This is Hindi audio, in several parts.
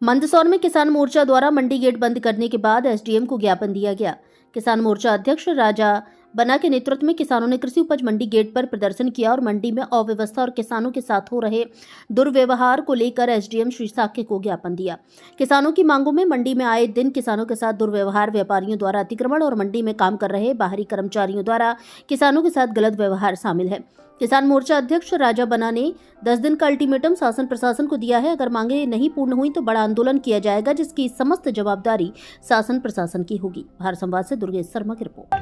मंदसौर में किसान मोर्चा द्वारा मंडी गेट बंद करने के बाद एसडीएम को ज्ञापन दिया गया। किसान मोर्चा अध्यक्ष राजा बना के नेतृत्व में किसानों ने कृषि उपज मंडी गेट पर प्रदर्शन किया और मंडी में अव्यवस्था और किसानों के साथ हो रहे दुर्व्यवहार को लेकर एसडीएम श्री साक्य को ज्ञापन दिया। किसानों की मांगों में मंडी में आए दिन किसानों के साथ दुर्व्यवहार, व्यापारियों द्वारा अतिक्रमण और मंडी में काम कर रहे बाहरी कर्मचारियों द्वारा किसानों के साथ गलत व्यवहार शामिल है। किसान मोर्चा अध्यक्ष राजा बना ने 10 दिन का अल्टीमेटम शासन प्रशासन को दिया है। अगर मांगे नहीं पूर्ण हुई तो बड़ा आंदोलन किया जाएगा, जिसकी समस्त जवाबदारी शासन प्रशासन की होगी। भारत संवाद से दुर्गेश शर्मा की रिपोर्ट।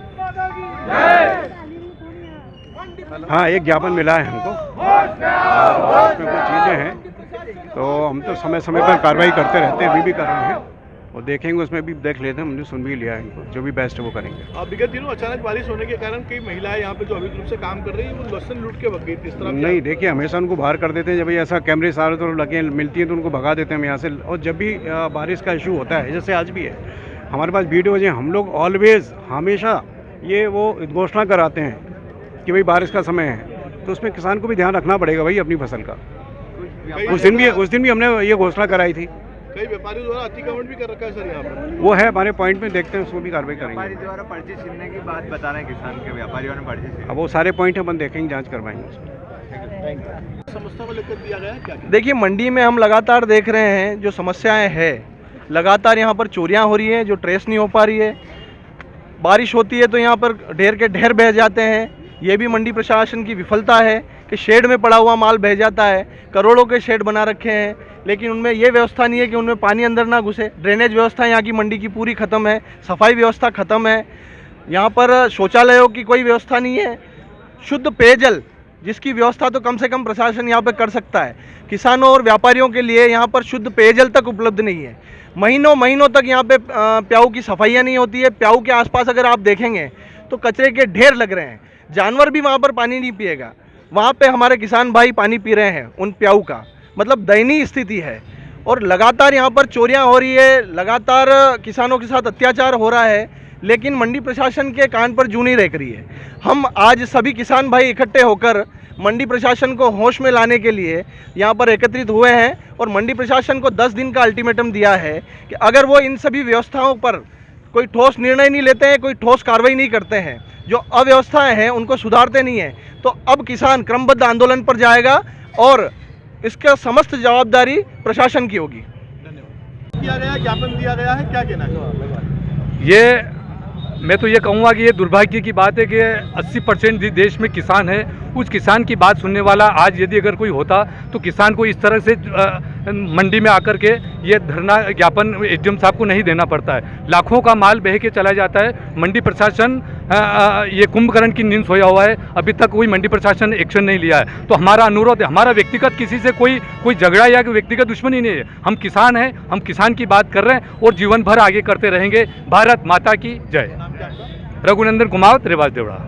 हाँ, एक ज्ञापन मिला है हमको, उसमें कुछ चीज़ें हैं तो हम तो समय समय पर कार्रवाई करते रहते हैं, अभी भी कर रहे हैं और देखेंगे, उसमें भी देख लेते हैं। हमने सुन भी लिया है इनको, जो भी बेस्ट है वो करेंगे। अब विगत दिनों अचानक बारिश होने के कारण कई महिलाएं यहाँ पे जो अवैध रूप से काम कर रही है वो लहसुन लूट के भग गई। इस तरह नहीं, देखिए हमेशा उनको बाहर कर देते हैं। जब ऐसा कैमरे सारे तो लगे मिलती हैं तो उनको भगा देते हैं हम यहाँ से। और जब भी बारिश का इशू होता है, जैसे आज भी है, हमारे पास वीडियोज हैं, हम लोग ऑलवेज हमेशा ये वो घोषणा कराते हैं कि भाई बारिश का समय है, तो उसमें किसान को भी ध्यान रखना पड़ेगा भाई अपनी फसल का। उस दिन भी हमने ये घोषणा कराई थी। कई व्यापारियों द्वारा अतिक्रमण भी कर रखा है सर यहाँ पर। वो है हमारे पॉइंट में, देखते हैं उसको भी कार्रवाई करेंगे। व्यापारी द्वारा पर्ची छीनने की बात बता रहे हैं, किसान के व्यापारियों ने पर्ची छीनी। अब वो सारे पॉइंट अपन देखेंगे, जांच करवाएंगे उसमें। समस्या को लेकर दिया गया है क्या? देखिए, मंडी में हम लगातार देख रहे हैं जो समस्याएं हैं, लगातार यहाँ पर चोरियां हो रही हैं जो ट्रेस नहीं हो पा रही है। बारिश होती है तो यहाँ पर ढेर के ढेर बह जाते हैं। ये भी मंडी प्रशासन की विफलता है कि शेड में पड़ा हुआ माल बह जाता है। करोड़ों के शेड बना रखे हैं, लेकिन उनमें ये व्यवस्था नहीं है कि उनमें पानी अंदर ना घुसे। ड्रेनेज व्यवस्था यहाँ की मंडी की पूरी ख़त्म है, सफाई व्यवस्था ख़त्म है। यहाँ पर शौचालयों की कोई व्यवस्था नहीं है। शुद्ध पेयजल जिसकी व्यवस्था तो कम से कम प्रशासन यहाँ पर कर सकता है, किसानों और व्यापारियों के लिए यहाँ पर शुद्ध पेयजल तक उपलब्ध नहीं है। महीनों महीनों तक यहाँ पे प्याऊ की सफाइयाँ नहीं होती है। प्याऊ के आसपास अगर आप देखेंगे तो कचरे के ढेर लग रहे हैं। जानवर भी वहाँ पर पानी नहीं पिएगा, वहाँ पे हमारे किसान भाई पानी पी रहे हैं उन प्याऊ का। मतलब दयनीय स्थिति है। और लगातार यहाँ पर चोरियाँ हो रही है, लगातार किसानों के साथ अत्याचार हो रहा है, लेकिन मंडी प्रशासन के कान पर जू नहीं रेंक रही है। हम आज सभी किसान भाई इकट्ठे होकर मंडी प्रशासन को होश में लाने के लिए यहाँ पर एकत्रित हुए हैं और मंडी प्रशासन को 10 दिन का अल्टीमेटम दिया है कि अगर वो इन सभी व्यवस्थाओं पर कोई ठोस निर्णय नहीं लेते हैं, कोई ठोस कार्रवाई नहीं करते हैं, जो अव्यवस्थाएं हैं उनको सुधारते नहीं हैं, तो अब किसान क्रमबद्ध आंदोलन पर जाएगा और इसका समस्त जवाबदारी प्रशासन की होगी। धन्यवाद। किया गया, ज्ञापन दिया गया है, क्या कहना है? ये मैं तो ये कहूँगा कि ये दुर्भाग्य की बात है कि 80% देश में किसान है। उस किसान की बात सुनने वाला आज यदि अगर कोई होता तो किसान को इस तरह से मंडी में आकर के ये धरना ज्ञापन एसडीएम साहब को नहीं देना पड़ता है। लाखों का माल बह के चला जाता है। मंडी प्रशासन ये कुंभकर्ण की नींद सोया हुआ है, अभी तक कोई मंडी प्रशासन ने एक्शन नहीं लिया है। तो हमारा अनुरोध है, हमारा व्यक्तिगत किसी से कोई झगड़ा या व्यक्तिगत दुश्मनी नहीं है। हम किसान हैं, हम किसान की बात कर रहे हैं और जीवन भर आगे करते रहेंगे। भारत माता की जय। रघुनंदन कुमावत, रेवाज देवड़ा।